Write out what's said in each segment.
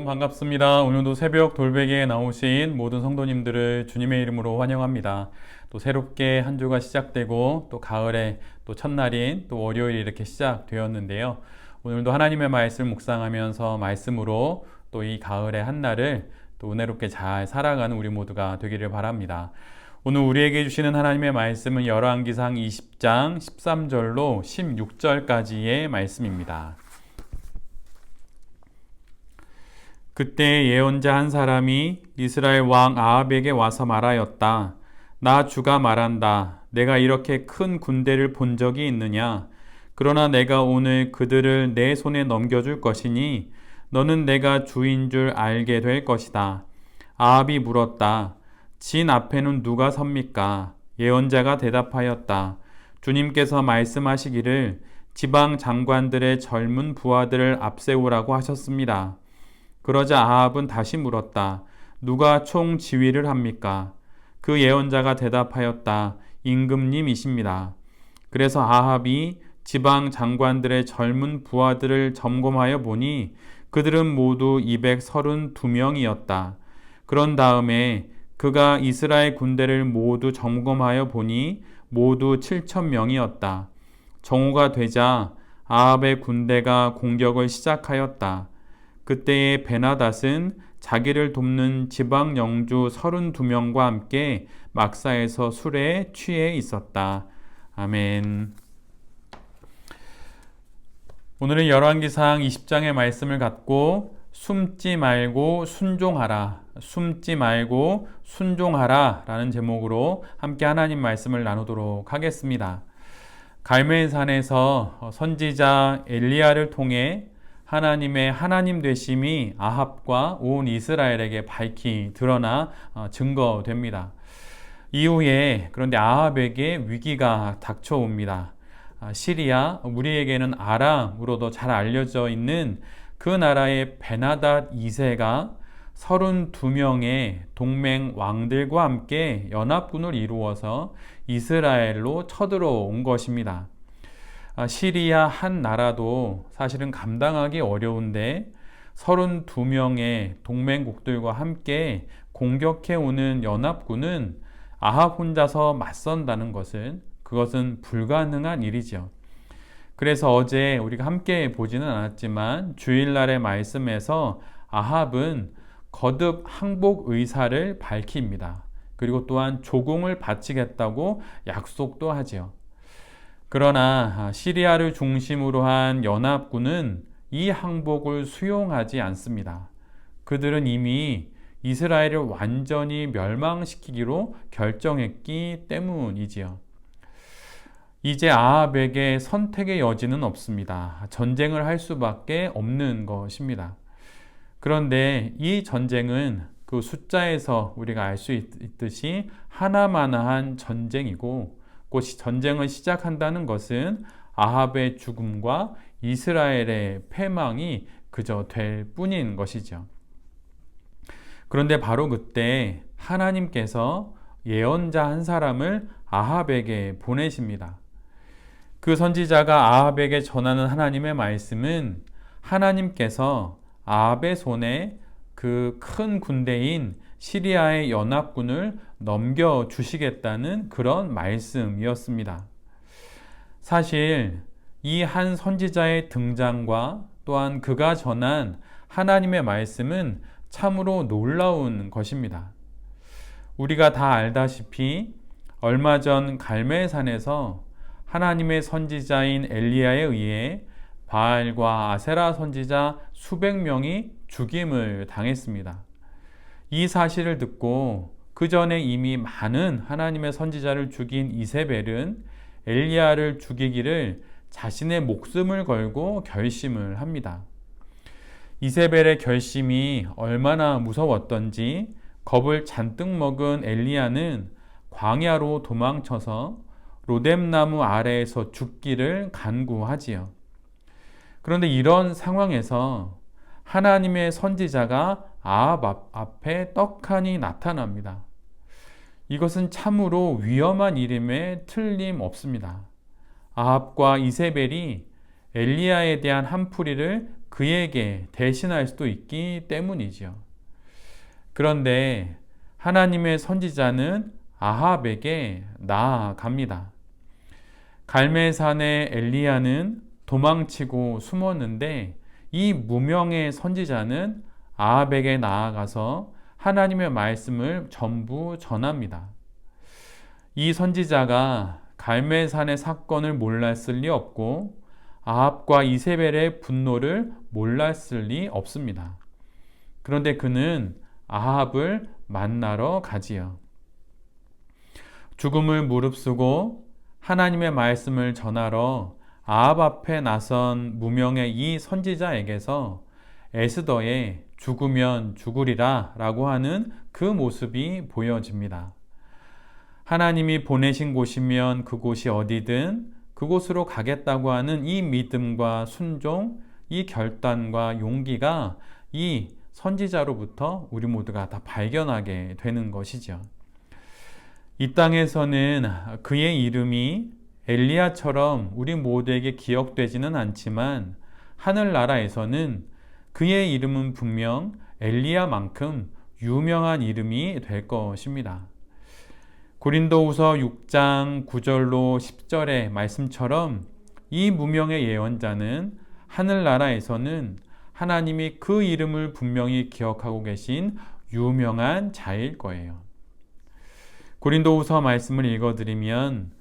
여러분 반갑습니다. 오늘도 새벽 돌베개에 나오신 모든 성도님들을 주님의 이름으로 환영합니다. 또 새롭게 한 주가 시작되고 또 가을의 또 첫날인 또 월요일이 이렇게 시작되었는데요. 오늘도 하나님의 말씀을 묵상하면서 말씀으로 또 이 가을의 한날을 또 은혜롭게 잘 살아가는 우리 모두가 되기를 바랍니다. 오늘 우리에게 주시는 하나님의 말씀은 열왕기상 20장 13절로 16절까지의 말씀입니다. 그때 예언자 한 사람이 이스라엘 왕 아합에게 와서 말하였다. 나 주가 말한다. 내가 이렇게 큰 군대를 본 적이 있느냐? 그러나 내가 오늘 그들을 내 손에 넘겨줄 것이니 너는 내가 주인 줄 알게 될 것이다. 아합이 물었다. 진 앞에는 누가 섭니까? 예언자가 대답하였다. 주님께서 말씀하시기를 지방 장관들의 젊은 부하들을 앞세우라고 하셨습니다. 그러자 아합은 다시 물었다. 누가 총 지휘를 합니까? 그 예언자가 대답하였다. 임금님이십니다. 그래서 아합이 지방 장관들의 젊은 부하들을 점검하여 보니 그들은 모두 232명이었다. 그런 다음에 그가 이스라엘 군대를 모두 점검하여 보니 모두 7,000명이었다. 정오가 되자 아합의 군대가 공격을 시작하였다. 그때의 베나닷은 자기를 돕는 지방 영주 32명과 함께 막사에서 술에 취해 있었다. 아멘. 오늘은 열왕기상 20장의 말씀을 갖고 숨지 말고 순종하라, 숨지 말고 순종하라 라는 제목으로 함께 하나님 말씀을 나누도록 하겠습니다. 갈멜산에서 선지자 엘리야를 통해 하나님의 하나님 되심이 아합과 온 이스라엘에게 밝히 드러나 증거됩니다. 이후에 그런데 아합에게 위기가 닥쳐옵니다. 시리아, 우리에게는 아람으로도 잘 알려져 있는 그 나라의 베나닷 2세가 32명의 동맹 왕들과 함께 연합군을 이루어서 이스라엘로 쳐들어온 것입니다. 시리아 한 나라도 사실은 감당하기 어려운데 32명의 동맹국들과 함께 공격해오는 연합군은 아합 혼자서 맞선다는 그것은 불가능한 일이죠. 그래서 어제 우리가 함께 보지는 않았지만 주일날의 말씀에서 아합은 거듭 항복 의사를 밝힙니다. 그리고 또한 조공을 바치겠다고 약속도 하지요. 그러나 시리아를 중심으로 한 연합군은 이 항복을 수용하지 않습니다. 그들은 이미 이스라엘을 완전히 멸망시키기로 결정했기 때문이지요. 이제 아합에게 선택의 여지는 없습니다. 전쟁을 할 수밖에 없는 것입니다. 그런데 이 전쟁은 그 숫자에서 우리가 알 수 있듯이 하나마나한 전쟁이고 곧 전쟁을 시작한다는 것은 아합의 죽음과 이스라엘의 패망이 그저 될 뿐인 것이죠. 그런데 바로 그때 하나님께서 예언자 한 사람을 아합에게 보내십니다. 그 선지자가 아합에게 전하는 하나님의 말씀은 하나님께서 아합의 손에 그 큰 군대인 시리아의 연합군을 넘겨주시겠다는 그런 말씀이었습니다. 사실 이 한 선지자의 등장과 또한 그가 전한 하나님의 말씀은 참으로 놀라운 것입니다. 우리가 다 알다시피 얼마 전 갈멜산에서 하나님의 선지자인 엘리야에 의해 바알과 아세라 선지자 수백 명이 죽임을 당했습니다. 이 사실을 듣고 그 전에 이미 많은 하나님의 선지자를 죽인 이세벨은 엘리야를 죽이기를 자신의 목숨을 걸고 결심을 합니다. 이세벨의 결심이 얼마나 무서웠던지 겁을 잔뜩 먹은 엘리야는 광야로 도망쳐서 로뎀나무 아래에서 죽기를 간구하지요. 그런데 이런 상황에서 하나님의 선지자가 아합 앞에 떡하니 나타납니다. 이것은 참으로 위험한 일임에 틀림없습니다. 아합과 이세벨이 엘리야에 대한 한풀이를 그에게 대신할 수도 있기 때문이죠. 그런데 하나님의 선지자는 아합에게 나아갑니다. 갈멜산의 엘리야는 도망치고 숨었는데 이 무명의 선지자는 아합에게 나아가서 하나님의 말씀을 전부 전합니다. 이 선지자가 갈멜산의 사건을 몰랐을 리 없고 아합과 이세벨의 분노를 몰랐을 리 없습니다. 그런데 그는 아합을 만나러 가지요. 죽음을 무릅쓰고 하나님의 말씀을 전하러 아합 앞에 나선 무명의 이 선지자에게서 에스더의 죽으면 죽으리라 라고 하는 그 모습이 보여집니다. 하나님이 보내신 곳이면 그곳이 어디든 그곳으로 가겠다고 하는 이 믿음과 순종, 이 결단과 용기가 이 선지자로부터 우리 모두가 다 발견하게 되는 것이죠. 이 땅에서는 그의 이름이 엘리야처럼 우리 모두에게 기억되지는 않지만 하늘나라에서는 그의 이름은 분명 엘리야만큼 유명한 이름이 될 것입니다. 고린도후서 6장 9절로 10절의 말씀처럼 이 무명의 예언자는 하늘나라에서는 하나님이 그 이름을 분명히 기억하고 계신 유명한 자일 거예요. 고린도후서 말씀을 읽어드리면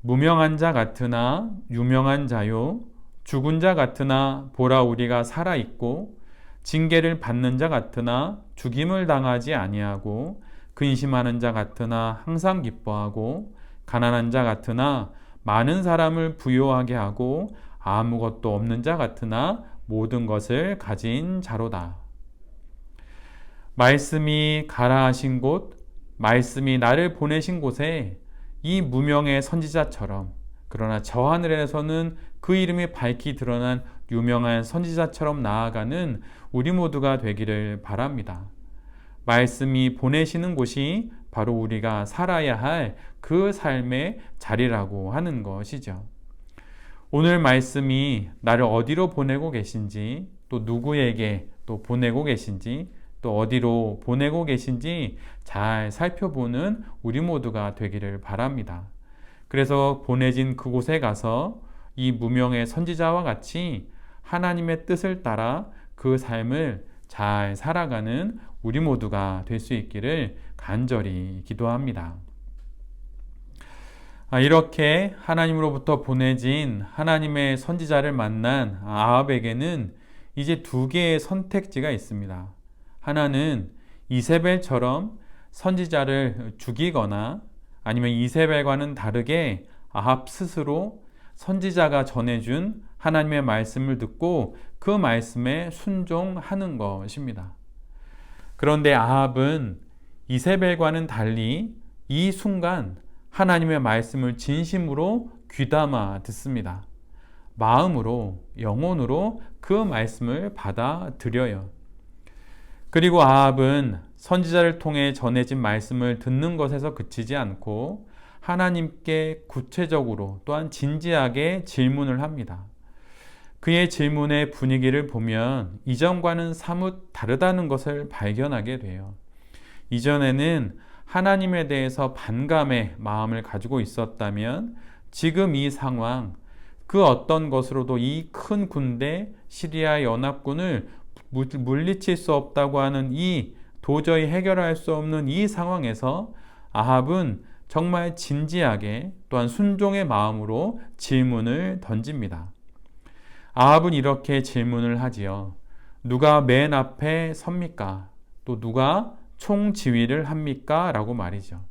무명한 자 같으나 유명한 자요 죽은 자 같으나 보라 우리가 살아있고 징계를 받는 자 같으나 죽임을 당하지 아니하고 근심하는 자 같으나 항상 기뻐하고 가난한 자 같으나 많은 사람을 부요하게 하고 아무것도 없는 자 같으나 모든 것을 가진 자로다. 말씀이 가라 하신 곳, 말씀이 나를 보내신 곳에 이 무명의 선지자처럼, 그러나 저 하늘에서는 그 이름이 밝히 드러난 유명한 선지자처럼 나아가는 우리 모두가 되기를 바랍니다. 말씀이 보내시는 곳이 바로 우리가 살아야 할 그 삶의 자리라고 하는 것이죠. 오늘 말씀이 나를 어디로 보내고 계신지, 또 누구에게 또 보내고 계신지, 또 어디로 보내고 계신지 잘 살펴보는 우리 모두가 되기를 바랍니다. 그래서 보내진 그곳에 가서 이 무명의 선지자와 같이 하나님의 뜻을 따라 그 삶을 잘 살아가는 우리 모두가 될 수 있기를 간절히 기도합니다. 이렇게 하나님으로부터 보내진 하나님의 선지자를 만난 아합에게는 이제 두 개의 선택지가 있습니다. 하나는 이세벨처럼 선지자를 죽이거나 아니면 이세벨과는 다르게 아합 스스로 선지자가 전해준 하나님의 말씀을 듣고 그 말씀에 순종하는 것입니다. 그런데 아합은 이세벨과는 달리 이 순간 하나님의 말씀을 진심으로 귀담아 듣습니다. 마음으로, 영혼으로 그 말씀을 받아들여요. 그리고 아합은 선지자를 통해 전해진 말씀을 듣는 것에서 그치지 않고 하나님께 구체적으로 또한 진지하게 질문을 합니다. 그의 질문의 분위기를 보면 이전과는 사뭇 다르다는 것을 발견하게 돼요. 이전에는 하나님에 대해서 반감의 마음을 가지고 있었다면 지금 이 상황, 그 어떤 것으로도 이 큰 군대 시리아 연합군을 물리칠 수 없다고 하는 이 도저히 해결할 수 없는 이 상황에서 아합은 정말 진지하게 또한 순종의 마음으로 질문을 던집니다. 아합은 이렇게 질문을 하지요. 누가 맨 앞에 섭니까? 또 누가 총지휘를 합니까? 라고 말이죠.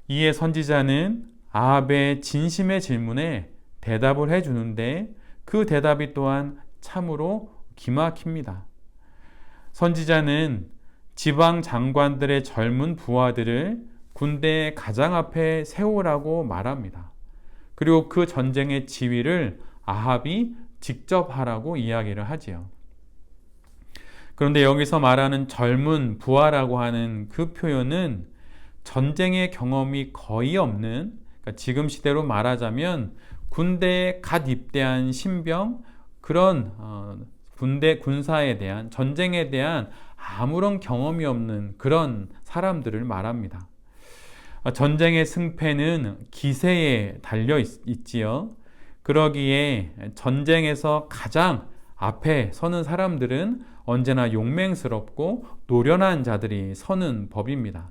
이에 선지자는 아합의 진심의 질문에 대답을 해주는데 그 대답이 또한 참으로 기막힙니다. 선지자는 지방 장관들의 젊은 부하들을 군대의 가장 앞에 세우라고 말합니다. 그리고 그 전쟁의 지휘를 아합이 직접 하라고 이야기를 하지요. 그런데 여기서 말하는 젊은 부하라고 하는 그 표현은 전쟁의 경험이 거의 없는, 그러니까 지금 시대로 말하자면 군대에 갓 입대한 신병, 그런 군사에 대한, 전쟁에 대한 아무런 경험이 없는 그런 사람들을 말합니다. 전쟁의 승패는 기세에 달려 있지요. 그러기에 전쟁에서 가장 앞에 서는 사람들은 언제나 용맹스럽고 노련한 자들이 서는 법입니다.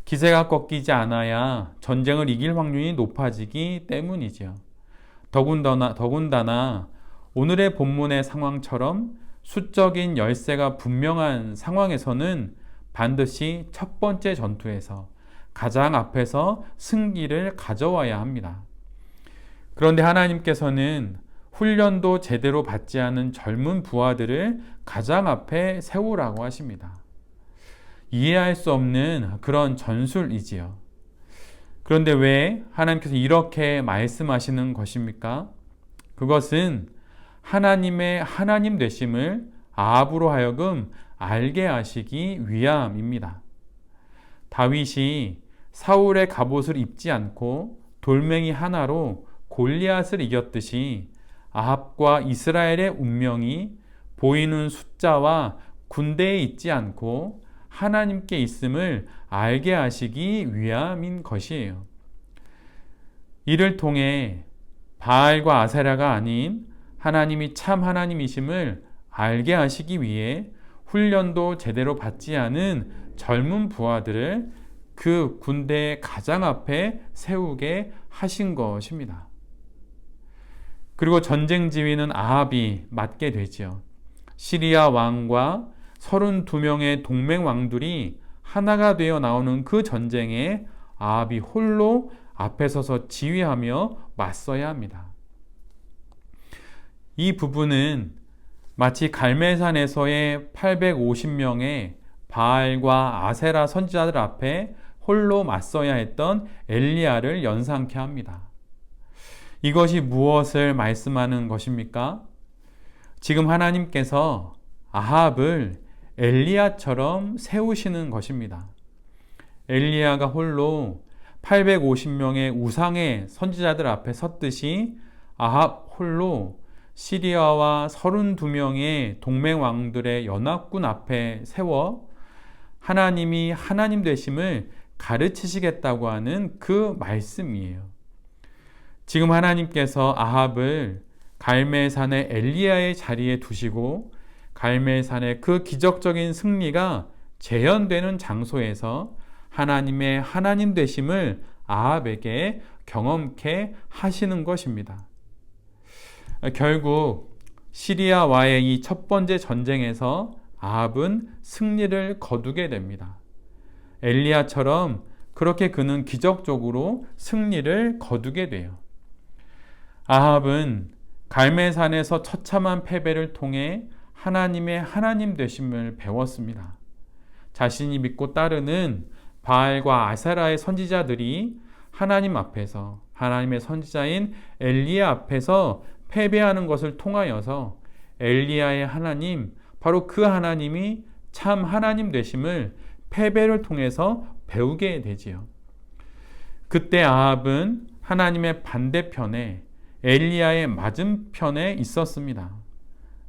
기세가 꺾이지 않아야 전쟁을 이길 확률이 높아지기 때문이지요. 더군다나 오늘의 본문의 상황처럼 수적인 열세가 분명한 상황에서는 반드시 첫 번째 전투에서 가장 앞에서 승기를 가져와야 합니다. 그런데 하나님께서는 훈련도 제대로 받지 않은 젊은 부하들을 가장 앞에 세우라고 하십니다. 이해할 수 없는 그런 전술이지요. 그런데 왜 하나님께서 이렇게 말씀하시는 것입니까? 그것은 하나님의 하나님 되심을 아합으로 하여금 알게 하시기 위함입니다. 다윗이 사울의 갑옷을 입지 않고 돌멩이 하나로 골리앗을 이겼듯이 아합과 이스라엘의 운명이 보이는 숫자와 군대에 있지 않고 하나님께 있음을 알게 하시기 위함인 것이에요. 이를 통해 바알과 아세라가 아닌 하나님이 참 하나님이심을 알게 하시기 위해 훈련도 제대로 받지 않은 젊은 부하들을 그 군대의 가장 앞에 세우게 하신 것입니다. 그리고 전쟁 지휘는 아합이 맡게 되지요. 시리아 왕과 32명의 동맹 왕들이 하나가 되어 나오는 그 전쟁에 아합이 홀로 앞에 서서 지휘하며 맞서야 합니다. 이 부분은 마치 갈멜산에서의 850명의 바알과 아세라 선지자들 앞에 홀로 맞서야 했던 엘리야를 연상케 합니다. 이것이 무엇을 말씀하는 것입니까? 지금 하나님께서 아합을 엘리야처럼 세우시는 것입니다. 엘리야가 홀로 850명의 우상의 선지자들 앞에 섰듯이 아합 홀로 시리아와 32명의 동맹 왕들의 연합군 앞에 세워 하나님이 하나님 되심을 가르치시겠다고 하는 그 말씀이에요. 지금 하나님께서 아합을 갈멜산의 엘리야의 자리에 두시고 갈멜산의 그 기적적인 승리가 재현되는 장소에서 하나님의 하나님 되심을 아합에게 경험케 하시는 것입니다. 결국 시리아와의 이 첫 번째 전쟁에서 아합은 승리를 거두게 됩니다. 엘리야처럼 그렇게 그는 기적적으로 승리를 거두게 돼요. 아합은 갈멜산에서 처참한 패배를 통해 하나님의 하나님 되심을 배웠습니다. 자신이 믿고 따르는 바알과 아세라의 선지자들이 하나님 앞에서, 하나님의 선지자인 엘리야 앞에서 패배하는 것을 통하여서 엘리야의 하나님, 바로 그 하나님이 참 하나님 되심을 패배를 통해서 배우게 되지요. 그때 아합은 하나님의 반대편에, 엘리야의 맞은편에 있었습니다.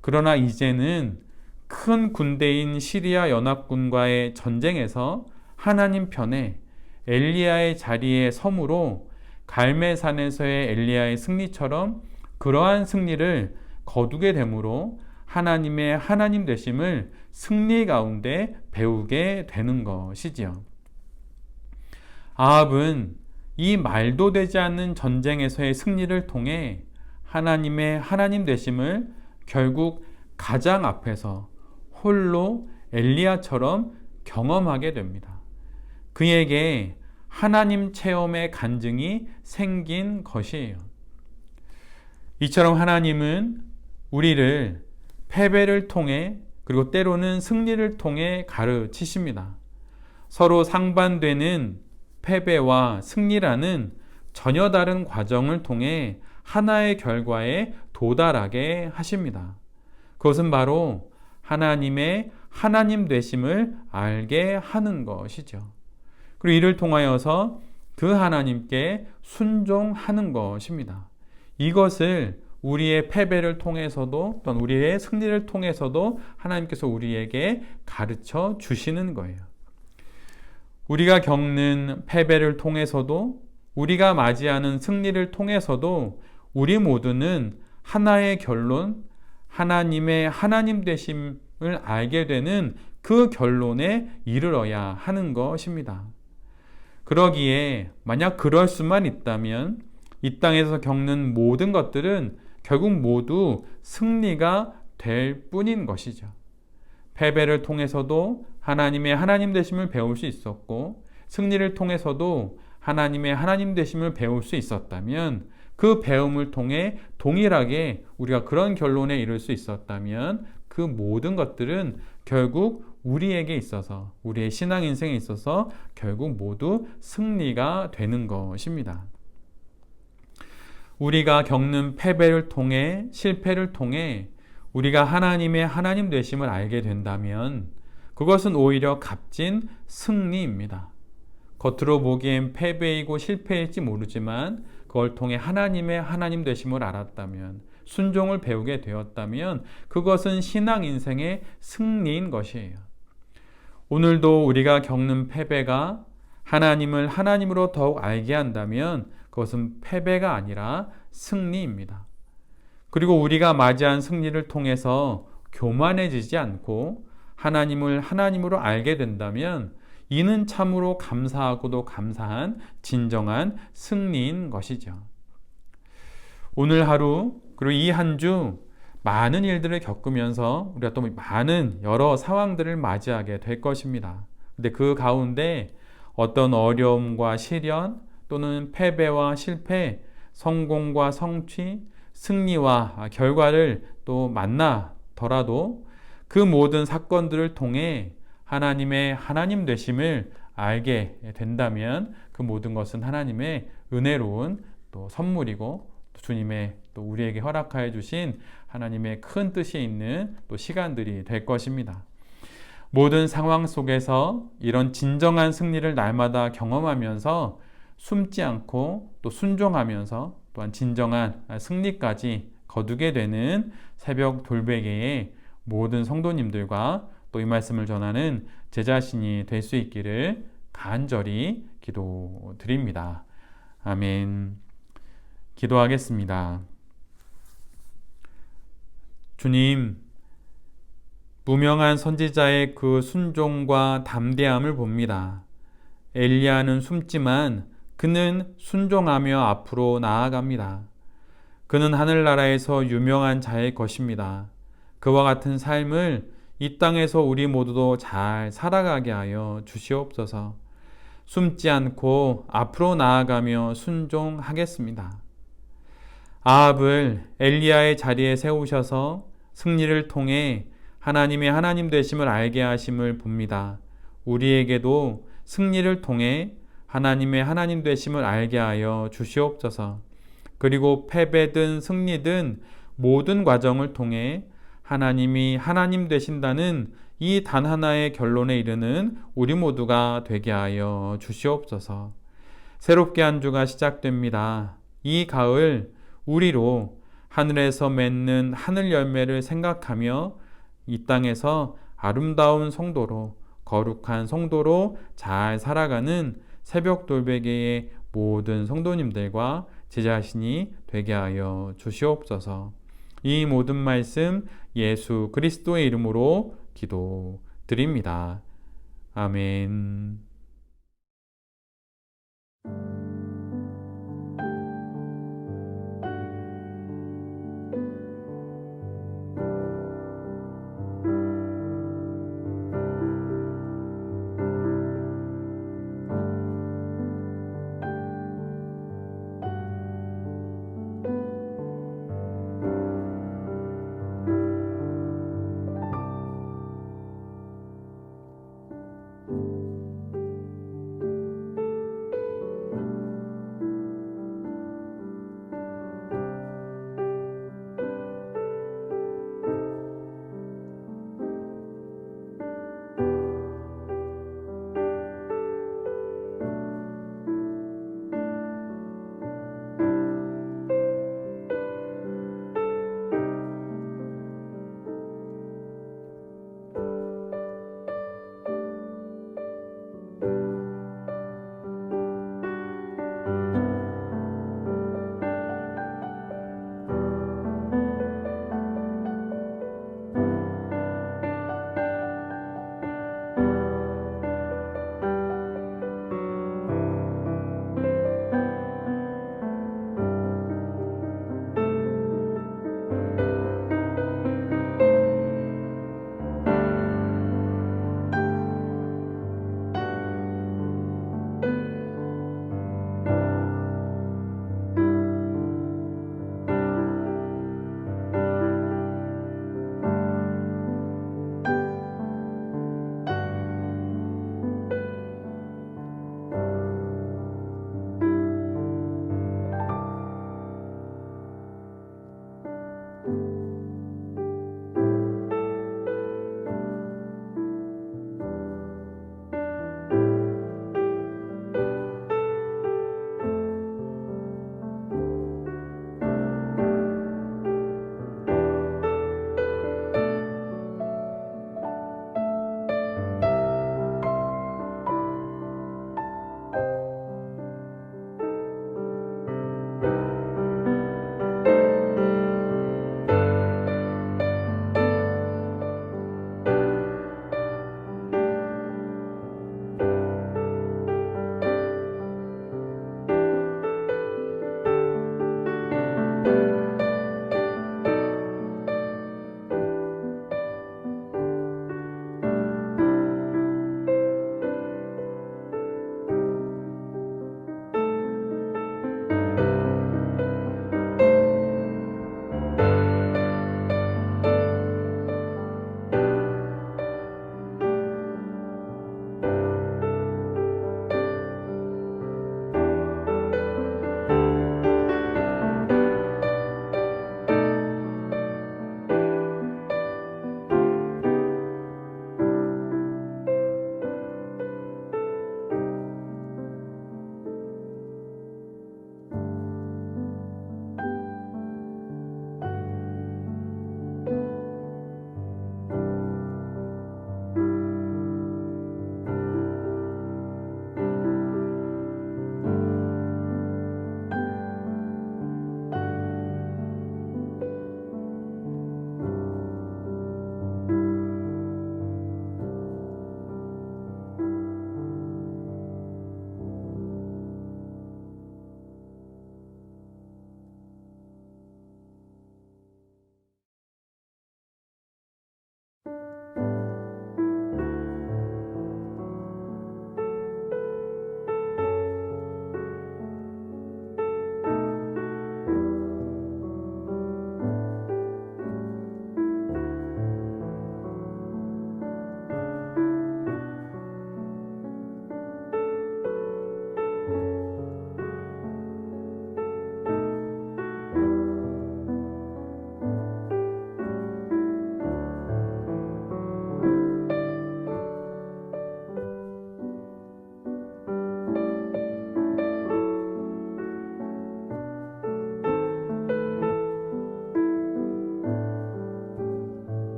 그러나 이제는 큰 군대인 시리아 연합군과의 전쟁에서 하나님 편에 엘리야의 자리에 섬으로 갈멜산에서의 엘리야의 승리처럼 그러한 승리를 거두게 되므로 하나님의 하나님 되심을 승리 가운데 배우게 되는 것이지요. 아합은 이 말도 되지 않는 전쟁에서의 승리를 통해 하나님의 하나님 되심을 결국 가장 앞에서 홀로 엘리야처럼 경험하게 됩니다. 그에게 하나님 체험의 간증이 생긴 것이에요. 이처럼 하나님은 우리를 패배를 통해 그리고 때로는 승리를 통해 가르치십니다. 서로 상반되는 패배와 승리라는 전혀 다른 과정을 통해 하나의 결과에 도달하게 하십니다. 그것은 바로 하나님의 하나님 되심을 알게 하는 것이죠. 그리고 이를 통하여서 그 하나님께 순종하는 것입니다. 이것을 우리의 패배를 통해서도 또는 우리의 승리를 통해서도 하나님께서 우리에게 가르쳐 주시는 거예요. 우리가 겪는 패배를 통해서도 우리가 맞이하는 승리를 통해서도 우리 모두는 하나의 결론, 하나님의 하나님 되심을 알게 되는 그 결론에 이르러야 하는 것입니다. 그러기에 만약 그럴 수만 있다면 이 땅에서 겪는 모든 것들은 결국 모두 승리가 될 뿐인 것이죠. 패배를 통해서도 하나님의 하나님 되심을 배울 수 있었고 승리를 통해서도 하나님의 하나님 되심을 배울 수 있었다면 그 배움을 통해 동일하게 우리가 그런 결론에 이를 수 있었다면 그 모든 것들은 결국 우리에게 있어서 우리의 신앙 인생에 있어서 결국 모두 승리가 되는 것입니다. 우리가 겪는 패배를 통해 실패를 통해 우리가 하나님의 하나님 되심을 알게 된다면 그것은 오히려 값진 승리입니다. 겉으로 보기엔 패배이고 실패일지 모르지만 그걸 통해 하나님의 하나님 되심을 알았다면 순종을 배우게 되었다면 그것은 신앙 인생의 승리인 것이에요. 오늘도 우리가 겪는 패배가 하나님을 하나님으로 더욱 알게 한다면 그것은 패배가 아니라 승리입니다. 그리고 우리가 맞이한 승리를 통해서 교만해지지 않고 하나님을 하나님으로 알게 된다면 이는 참으로 감사하고도 감사한 진정한 승리인 것이죠. 오늘 하루 그리고 이 한 주 많은 일들을 겪으면서 우리가 또 많은 여러 상황들을 맞이하게 될 것입니다. 근데 그 가운데 어떤 어려움과 시련 또는 패배와 실패, 성공과 성취, 승리와 결과를 또 만나더라도 그 모든 사건들을 통해 하나님의 하나님 되심을 알게 된다면 그 모든 것은 하나님의 은혜로운 또 선물이고 또 주님의 또 우리에게 허락하여 주신 하나님의 큰 뜻이 있는 또 시간들이 될 것입니다. 모든 상황 속에서 이런 진정한 승리를 날마다 경험하면서 숨지 않고 또 순종하면서 또한 진정한 승리까지 거두게 되는 새벽 돌베개의 모든 성도님들과 또 이 말씀을 전하는 제 자신이 될 수 있기를 간절히 기도드립니다. 아멘. 기도하겠습니다. 주님, 무명한 선지자의 그 순종과 담대함을 봅니다. 엘리야는 숨지만 그는 순종하며 앞으로 나아갑니다. 그는 하늘나라에서 유명한 자의 것입니다. 그와 같은 삶을 이 땅에서 우리 모두도 잘 살아가게 하여 주시옵소서. 숨지 않고 앞으로 나아가며 순종하겠습니다. 아합을 엘리야의 자리에 세우셔서 승리를 통해 하나님의 하나님 되심을 알게 하심을 봅니다. 우리에게도 승리를 통해 하나님의 하나님 되심을 알게 하여 주시옵소서. 그리고 패배든 승리든 모든 과정을 통해 하나님이 하나님 되신다는 이 단 하나의 결론에 이르는 우리 모두가 되게 하여 주시옵소서. 새롭게 한 주가 시작됩니다. 이 가을 우리로 하늘에서 맺는 하늘 열매를 생각하며 이 땅에서 아름다운 성도로 거룩한 성도로 잘 살아가는 새벽 돌베개의 모든 성도님들과 제 자신이 되게 하여 주시옵소서. 이 모든 말씀 예수 그리스도의 이름으로 기도드립니다. 아멘.